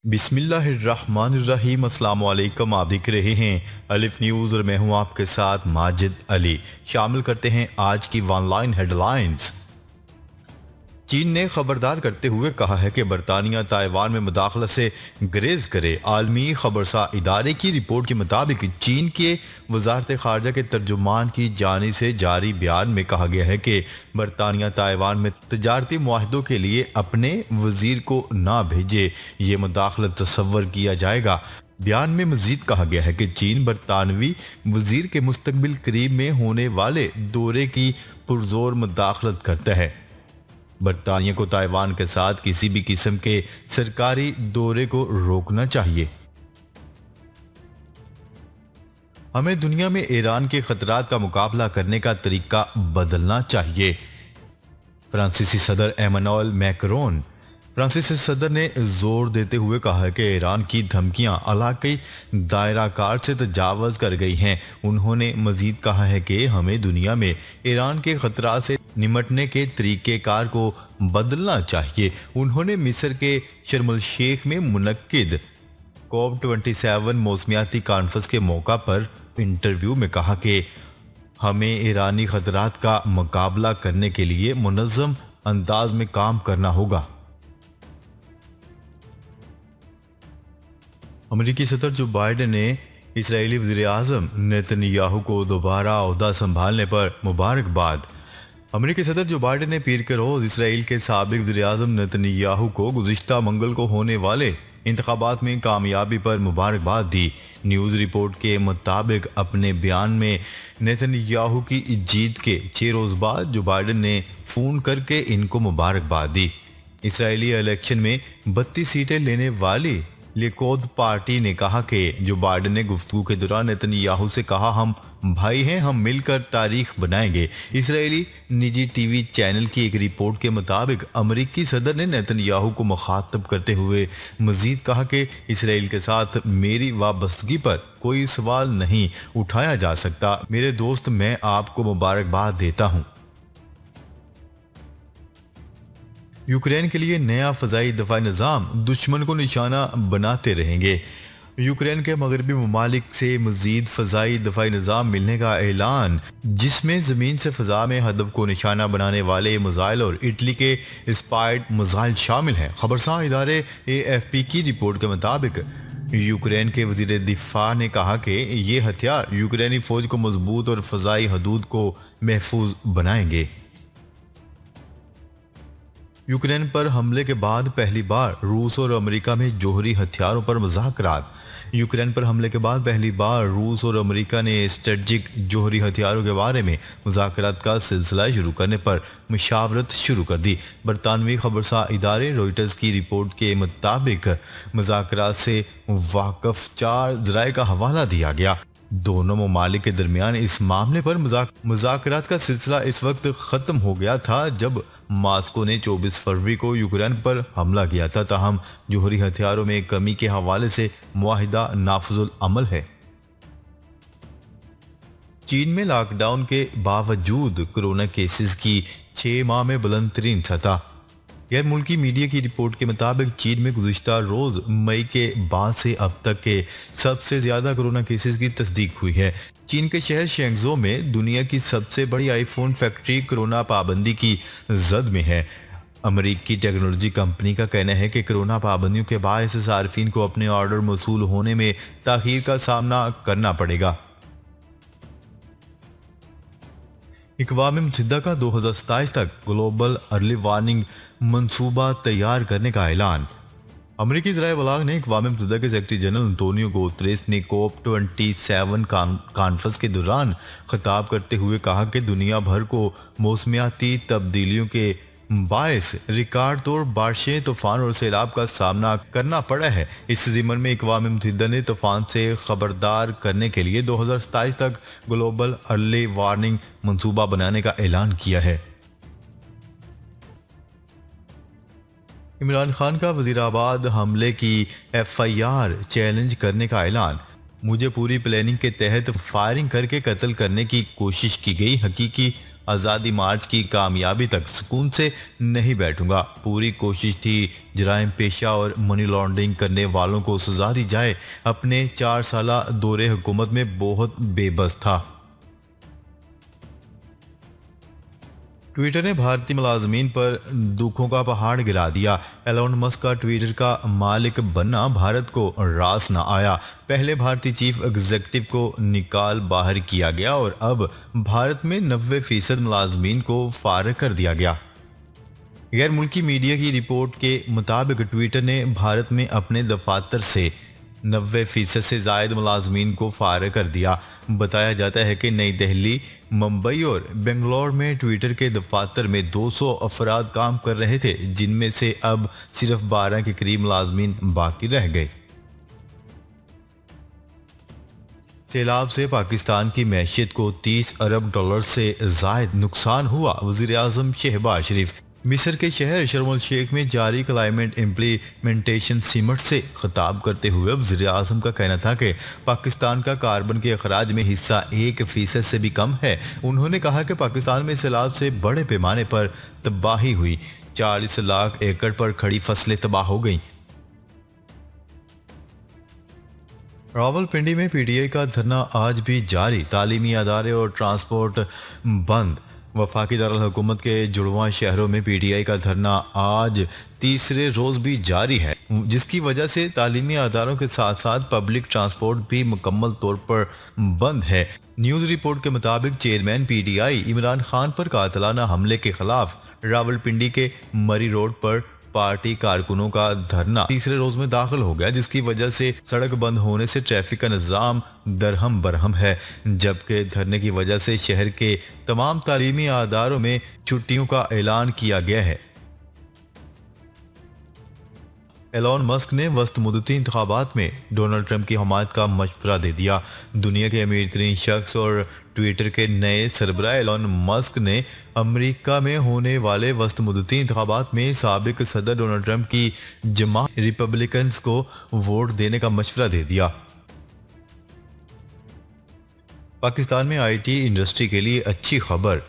بسم اللہ الرحمن الرحیم۔ السلام علیکم، آپ دیکھ رہے ہیں الف نیوز اور میں ہوں آپ کے ساتھ ماجد علی۔ شامل کرتے ہیں آج کی ون لائن ہیڈ لائنز۔ چین نے خبردار کرتے ہوئے کہا ہے کہ برطانیہ تائیوان میں مداخلت سے گریز کرے۔ عالمی خبرساں ادارے کی رپورٹ کے مطابق چین کے وزارت خارجہ کے ترجمان کی جانب سے جاری بیان میں کہا گیا ہے کہ برطانیہ تائیوان میں تجارتی معاہدوں کے لیے اپنے وزیر کو نہ بھیجے، یہ مداخلت تصور کیا جائے گا۔ بیان میں مزید کہا گیا ہے کہ چین برطانوی وزیر کے مستقبل قریب میں ہونے والے دورے کی پرزور مداخلت کرتا ہے۔ برطانیہ کو تائیوان کے ساتھ کسی بھی قسم کے سرکاری دورے کو روکنا چاہیے۔ ہمیں دنیا میں ایران کے خطرات کا مقابلہ کرنے کا طریقہ بدلنا چاہیے۔ فرانسیسی صدر ایمانوئل میکرون۔ فرانسیسی صدر نے زور دیتے ہوئے کہا ہے کہ ایران کی دھمکیاں علاقائی دائرہ کار سے تجاوز کر گئی ہیں۔ انہوں نے مزید کہا ہے کہ ہمیں دنیا میں ایران کے خطرات سے نمٹنے کے طریقہ کار کو بدلنا چاہیے۔ انہوں نے مصر کے شرم الشیخ میں منعقد COP27 موسمیاتی کانفرنس کے موقع پر انٹرویو میں کہا کہ ہمیں ایرانی خطرات کا مقابلہ کرنے کے لیے منظم انداز میں کام کرنا ہوگا۔ امریکی صدر جو بائیڈن نے اسرائیلی وزیر اعظم نیتن یاہو کو دوبارہ عہدہ سنبھالنے پر مبارکباد۔ امریکی صدر جو بائیڈن نے پیر کے روز اسرائیل کے سابق وزیر اعظم نیتن یاہو کو گزشتہ منگل کو ہونے والے انتخابات میں کامیابی پر مبارکباد دی۔ نیوز رپورٹ کے مطابق اپنے بیان میں نیتن یاہو کی جیت کے 6 روز بعد جو بائیڈن نے فون کر کے ان کو مبارکباد دی۔ اسرائیلی الیکشن میں 32 سیٹیں لینے والی لیکود پارٹی نے کہا کہ جو بائیڈن نے گفتگو کے دوران نیتن یاہو سے کہا ہم بھائی ہیں، ہم مل کر تاریخ بنائیں گے۔ اسرائیلی نجی ٹی وی چینل کی ایک رپورٹ کے مطابق امریکی صدر نے نیتن یاہو کو مخاطب کرتے ہوئے مزید کہا کہ اسرائیل کے ساتھ میری وابستگی پر کوئی سوال نہیں اٹھایا جا سکتا۔ میرے دوست، میں آپ کو مبارکباد دیتا ہوں۔ یوکرین کے لیے نیا فضائی دفاعی نظام دشمن کو نشانہ بناتے رہیں گے۔ یوکرین کے مغربی ممالک سے مزید فضائی دفاعی نظام ملنے کا اعلان، جس میں زمین سے فضا میں ہدف کو نشانہ بنانے والے میزائل اور اٹلی کے اسپائڈ میزائل شامل ہیں۔ خبرساں ادارے AFP کی رپورٹ کے مطابق یوکرین کے وزیر دفاع نے کہا کہ یہ ہتھیار یوکرینی فوج کو مضبوط اور فضائی حدود کو محفوظ بنائیں گے۔ یوکرین پر حملے کے بعد پہلی بار روس اور امریکہ میں جوہری ہتھیاروں پر مذاکرات۔ یوکرین پر حملے کے بعد پہلی بار روس اور امریکہ نے اسٹریٹجک جوہری ہتھیاروں کے بارے میں مذاکرات کا سلسلہ شروع کرنے پر مشاورت شروع کر دی۔ برطانوی خبرساں ادارے روئٹرز کی رپورٹ کے مطابق مذاکرات سے واقف 4 ذرائع کا حوالہ دیا گیا۔ دونوں ممالک کے درمیان اس معاملے پر مذاکرات کا سلسلہ اس وقت ختم ہو گیا تھا جب ماسکو نے 24 فروری کو یوکرین پر حملہ کیا تھا، تاہم جوہری ہتھیاروں میں کمی کے حوالے سے معاہدہ نافذ العمل ہے۔ چین میں لاک ڈاؤن کے باوجود کرونا کیسز کی 6 ماہ میں بلند ترین سطح۔ غیر ملکی میڈیا کی رپورٹ کے مطابق چین میں گزشتہ روز مئی کے بعد سے اب تک کے سب سے زیادہ کرونا کیسز کی تصدیق ہوئی ہے۔ چین کے شہر شینگزو میں دنیا کی سب سے بڑی آئی فون فیکٹری کرونا پابندی کی زد میں ہے۔ امریکی ٹیکنالوجی کمپنی کا کہنا ہے کہ کرونا پابندیوں کے باعث صارفین کو اپنے آرڈر موصول ہونے میں تاخیر کا سامنا کرنا پڑے گا۔ اقوام متحدہ کا 2027 تک گلوبل ارلی وارننگ منصوبہ تیار کرنے کا اعلان۔ امریکی ذرائع ابلاغ نے اقوام متحدہ کے سیکرٹری جنرل انطونیو گوتریس نے COP27 کانفرنس کے دوران خطاب کرتے ہوئے کہا کہ دنیا بھر کو موسمیاتی تبدیلیوں کے باعث ریکارڈ توڑ بارشیں، طوفان اور سیلاب کا سامنا کرنا پڑا ہے۔ اس ضمن میں اقوام متحدہ نے طوفان سے خبردار کرنے کے لیے 2027 تک گلوبل ارلی وارننگ منصوبہ بنانے کا اعلان کیا ہے۔ عمران خان کا وزیر آباد حملے کی FIR چیلنج کرنے کا اعلان۔ مجھے پوری پلاننگ کے تحت فائرنگ کر کے قتل کرنے کی کوشش کی گئی، حقیقی آزادی مارچ کی کامیابی تک سکون سے نہیں بیٹھوں گا. پوری کوشش تھی جرائم پیشہ اور منی لانڈرنگ کرنے والوں کو سزا دی جائے. اپنے 4 سالہ دور حکومت میں بہت بے بس تھا. ٹویٹر نے بھارتی ملازمین پر دکھوں کا پہاڑ گرا دیا. ایلون مسک کا ٹویٹر کا مالک بننا بھارت کو راس نہ آیا. پہلے بھارتی چیف ایگزیکٹو کو نکال باہر کیا گیا اور اب بھارت میں 90% ملازمین کو فارغ کر دیا گیا. غیر ملکی میڈیا کی رپورٹ کے مطابق ٹویٹر نے بھارت میں اپنے دفاتر سے 90% سے زائد ملازمین کو فارغ کر دیا. بتایا جاتا ہے کہ نئی دہلی، ممبئی اور بنگلور میں ٹویٹر کے دفاتر میں 200 افراد کام کر رہے تھے، جن میں سے اب صرف 12 کے قریب ملازمین باقی رہ گئے. سیلاب سے پاکستان کی معیشت کو $30 ارب سے زائد نقصان ہوا. وزیر اعظم شہباز شریف مصر کے شہر شرم الشیخ میں جاری کلائمیٹ امپلیمنٹیشن سمٹ سے خطاب کرتے ہوئے وزیر اعظم کا کہنا تھا کہ پاکستان کا کاربن کے اخراج میں حصہ 1% سے بھی کم ہے. انہوں نے کہا کہ پاکستان میں سیلاب سے بڑے پیمانے پر تباہی ہوئی. 40 لاکھ ایکڑ پر کھڑی فصلیں تباہ ہو گئیں. راولپنڈی میں پی ٹی آئی کا دھرنا آج بھی جاری. تعلیمی ادارے اور ٹرانسپورٹ بند. وفاقی دارالحکومت کے جڑواں شہروں میں پی ٹی آئی کا دھرنا آج تیسرے روز بھی جاری ہے، جس کی وجہ سے تعلیمی اداروں کے ساتھ ساتھ پبلک ٹرانسپورٹ بھی مکمل طور پر بند ہے. نیوز رپورٹ کے مطابق chairman P T I Imran Khan پر قاتلانہ حملے کے خلاف راولپنڈی کے مری روڈ پر پارٹی کارکنوں کا دھرنا تیسرے روز میں داخل ہو گیا، جس کی وجہ سے سڑک بند ہونے سے ٹریفک کا نظام درہم برہم ہے. جبکہ دھرنے کی وجہ سے شہر کے تمام تعلیمی اداروں میں چھٹیوں کا اعلان کیا گیا ہے. ایلون مسک نے وسط مدتی انتخابات میں ڈونلڈ ٹرمپ کی حمایت کا مشورہ دے دیا. دنیا کے امیر ترین شخص اور ٹویٹر کے نئے سربراہ ایلون مسک نے امریکہ میں ہونے والے وسط مدتی انتخابات میں سابق صدر ڈونلڈ ٹرمپ کی جماعت ریپبلکنز کو ووٹ دینے کا مشورہ دے دیا. پاکستان میں آئی ٹی انڈسٹری کے لیے اچھی خبر.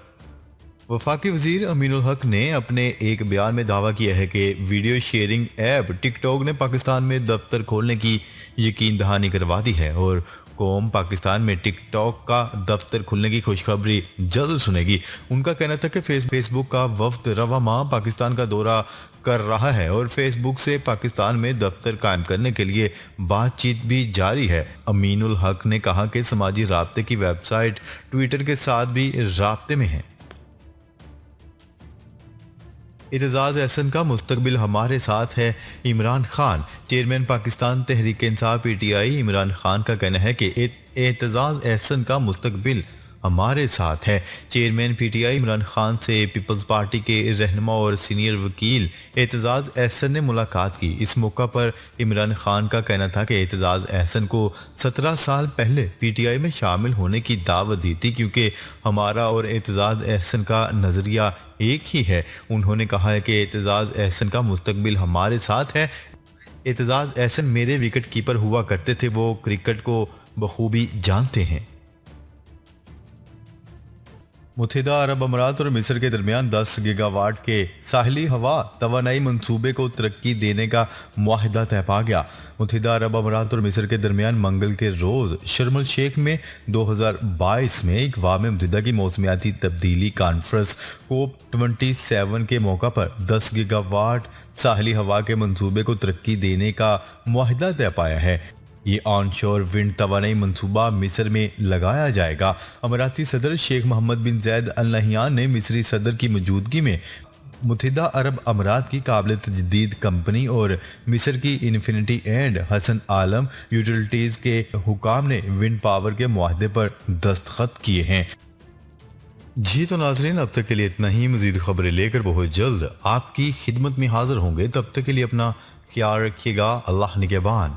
وفاقی وزیر امین الحق نے اپنے ایک بیان میں دعویٰ کیا ہے کہ ویڈیو شیئرنگ ایپ ٹک ٹاک نے پاکستان میں دفتر کھولنے کی یقین دہانی کروا دی ہے اور قوم پاکستان میں ٹک ٹاک کا دفتر کھلنے کی خوشخبری جلد سنے گی. ان کا کہنا تھا کہ فیس بک کا وفد رواں ماہ پاکستان کا دورہ کر رہا ہے اور فیس بک سے پاکستان میں دفتر قائم کرنے کے لیے بات چیت بھی جاری ہے. امین الحق نے کہا کہ سماجی رابطے کی ویب سائٹ ٹویٹر کے ساتھ بھی رابطے میں ہے. اعتزاز احسن کا مستقبل ہمارے ساتھ ہے. Imran Khan chairman Pakistan Tehreek Insaf P T I Imran Khan کا کہنا ہے کہ اعتزاز احسن کا مستقبل ہمارے ساتھ ہے. Chairman P T I Imran Khan سے پیپلز پارٹی کے رہنما اور سینئر وکیل اعتزاز احسن نے ملاقات کی. اس موقع پر عمران خان کا کہنا تھا کہ اعتزاز احسن کو 17 سال پہلے پی ٹی آئی میں شامل ہونے کی دعوت دی تھی کیونکہ ہمارا اور اعتزاز احسن کا نظریہ ایک ہی ہے. انہوں نے کہا ہے کہ اعتزاز احسن کا مستقبل ہمارے ساتھ ہے. اعتزاز احسن میرے وکٹ کیپر ہوا کرتے تھے. وہ کرکٹ کو بخوبی جانتے ہیں. متحدہ عرب امارات اور مصر کے درمیان 10 گیگا واٹ کے ساحلی ہوا توانائی منصوبے کو ترقی دینے کا معاہدہ طے پا گیا. متحدہ عرب امارات اور مصر کے درمیان منگل کے روز شرم الشیخ میں 2022 میں اقوام متحدہ کی موسمیاتی تبدیلی کانفرنس کوپ 27 کے موقع پر 10 گیگا واٹ ساحلی ہوا کے منصوبے کو ترقی دینے کا معاہدہ طے پایا ہے. یہ آن شور ونڈ توانائی منصوبہ مصر میں لگایا جائے گا. اماراتی صدر شیخ محمد بن زید ال نہیان نے مصری صدر کی موجودگی میں متحدہ عرب امارات کی قابل تجدید کمپنی اور مصر کی Infinity and Hassan Allam utilities کے حکام نے ونڈ پاور کے معاہدے پر دستخط کیے ہیں. جی تو ناظرین، اب تک کے لیے اتنا ہی. مزید خبریں لے کر بہت جلد آپ کی خدمت میں حاضر ہوں گے. تب تک کے لیے اپنا خیال رکھیے گا. اللہ نگہبان.